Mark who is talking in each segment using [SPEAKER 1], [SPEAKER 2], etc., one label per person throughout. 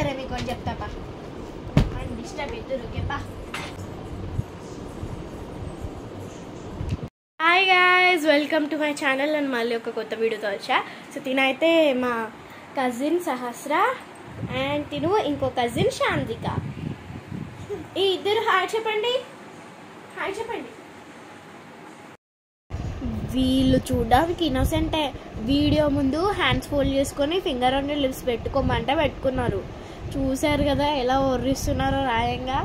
[SPEAKER 1] సరే మీకు అని చెప్తాపా అండ్ డిస్టర్బ్ ఇద్దరు ఓకేపా. Hi guys, welcome to my channel. And మళ్ళీ ఒక కొత్త వీడియోతో వచ్చా. సో తినైతే మా కజిన్ సహస్ర అండ్ తిను ఇంకో కజిన్ శాంతిక. ఈ ఇద్దరు హాయ్ చెప్పండి, హాయ్ చెప్పండి. వీళ్ళు చూడడానికి ఇన్నోసెంటే. వీడియో ముందు హ్యాండ్స్ ఫోల్డ్ చేసుకొని ఫింగర్ ఆన్ లిప్స్ పెట్టుకోమంటే పెట్టుకున్నారు. చూశారు కదా ఎలా ఒర్రిస్తున్నారో రాయంగా.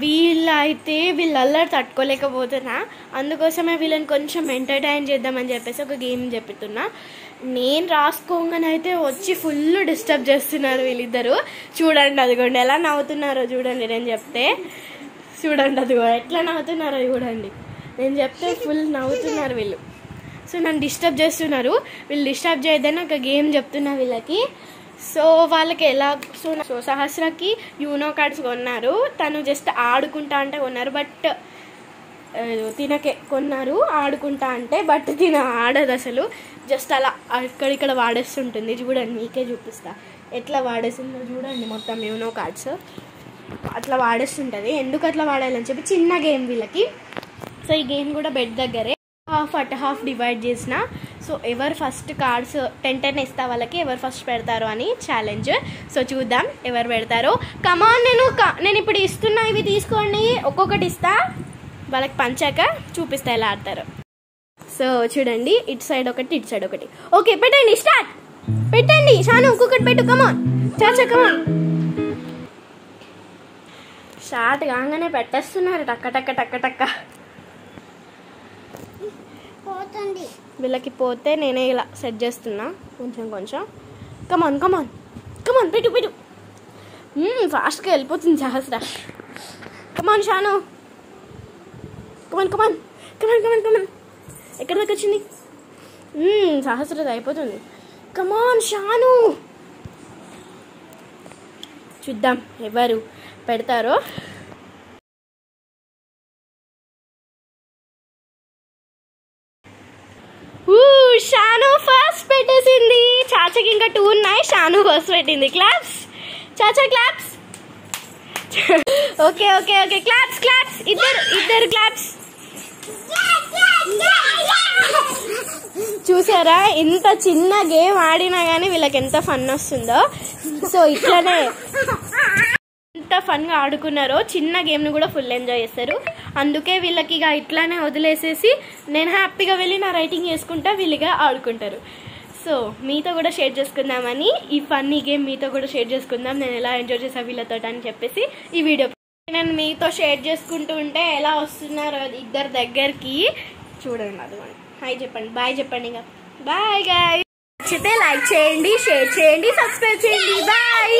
[SPEAKER 1] వీళ్ళైతే వీళ్ళల్లరి తట్టుకోలేకపోతున్నా. అందుకోసమే వీళ్ళని కొంచెం ఎంటర్టైన్ చేద్దామని చెప్పేసి ఒక గేమ్ చెప్తున్నా. నేను రాసుకోగానైతే వచ్చి ఫుల్ డిస్టర్బ్ చేస్తున్నారు వీళ్ళిద్దరు. చూడండి అదిగోండి ఎలా నవ్వుతున్నారో చూడండి. నేను చెప్తే చూడండి అదిగో ఎట్లా నవ్వుతున్నారో చూడండి. నేను చెప్తే ఫుల్ నవ్వుతున్నారు వీళ్ళు. సో నన్ను డిస్టర్బ్ చేస్తున్నారు. వీళ్ళు డిస్టర్బ్ చేయొద్దని ఒక గేమ్ చెప్తున్నా వీళ్ళకి. సో వాళ్ళకి ఎలా సో సహస్రకి యూనో కార్డ్స్ కొన్నారు. తను జస్ట్ ఆడుకుంటా అంటే కొన్నారు, బట్ తినకే కొన్నారు ఆడుకుంటా అంటే. బట్ తిన ఆడదు అసలు, జస్ట్ అలా అక్కడిక్కడ వాడేస్తుంటుంది. చూడండి మీకే చూపిస్తా ఎట్లా వాడేస్తుందో చూడండి. మొత్తం యూనో కార్డ్స్ అట్లా వాడేస్తుంటుంది. ఎందుకు అట్లా వాడాలని చెప్పి చిన్న గేమ్ వీళ్ళకి. సో ఈ గేమ్ కూడా బెడ్ దగ్గరే హాఫ్ డివైడ్ చేసిన. సో ఎవరు ఫస్ట్ కార్డ్స్ 10 ఇస్తా వాళ్ళకి ఎవరు ఫస్ట్ పెడతారో అని ఛాలెంజ్. సో చూద్దాం ఎవరు పెడతారో. కమాన్, నేను ఇప్పుడు ఇస్తున్నా, ఇవి తీసుకోండి. ఒక్కొక్కటి ఇస్తా, వాళ్ళకి పంచాక చూపిస్తా ఎలా ఆడతారో. సో చూడండి, ఇటు సైడ్ ఒకటి ఇటు సైడ్ ఒకటి. ఓకే పెట్టండి, స్టార్ట్ పెట్టండి. షాను ఒక్కొక్కటి పెట్టు. కమాన్ చాచా కమాన్. స్టార్ట్ కాగానే పెట్టేస్తున్నారు టక్క టక్క టక్క టక్క. వీళ్ళకి పోతే నేనే ఇలా సెట్ చేస్తున్నా కొంచెం కొంచెం. కమాన్ కమాన్ కమాన్ పెట్టు పెట్టు. ఫాస్ట్గా వెళ్ళిపోతుంది సహస్ర. కమాన్ షాను, కమాన్ కమాన్ కమాన్ కమాన్ కమాన్. ఎక్కడి దాకా వచ్చింది? సహస్రది అయిపోతుంది. కమాన్ షాను. చూద్దాం ఎవరు పెడతారో. షాను ఫస్ట్ పెట్టేసింది. చాచాకి ఇంకా 2 ఉన్నాయి. షాను ఫస్ట్ పెట్టింది. క్లాప్స్ చాచా, claps. Okay okay okay claps claps. ఇద్దరు క్లాప్స్. చూసారా ఇంత చిన్న గేమ్ ఆడినా కానీ వీళ్ళకి ఎంత ఫన్ వస్తుందో. సో ఇట్లానే ఎంత ఫన్గా ఆడుకున్నారో. చిన్న గేమ్ను కూడా ఫుల్ ఎంజాయ్ చేస్తారు. అందుకే వీళ్ళకి ఇక ఇట్లానే వదిలేసేసి నేను హ్యాపీగా వెళ్ళి నా రైటింగ్ చేసుకుంటా, వీళ్ళుగా ఆడుకుంటారు. సో మీతో కూడా షేర్ చేసుకుందామని ఈ ఫన్నీ గేమ్ మీతో కూడా షేర్ చేసుకుందాం. నేను ఎలా ఎంజాయ్ చేసా వీళ్ళతో అని చెప్పేసి ఈ వీడియో నేను మీతో షేర్ చేసుకుంటూ ఉంటే ఎలా వస్తున్నారో ఇద్దరు దగ్గరికి చూడండి. అదిగోండి హాయ్ చెప్పండి, బాయ్ చెప్పండి. ఇంకా బాయ్ గాయ్స్. నచ్చితే లైక్ చేయండి, షేర్ చేయండి, సబ్స్క్రైబ్ చేయండి. బాయ్.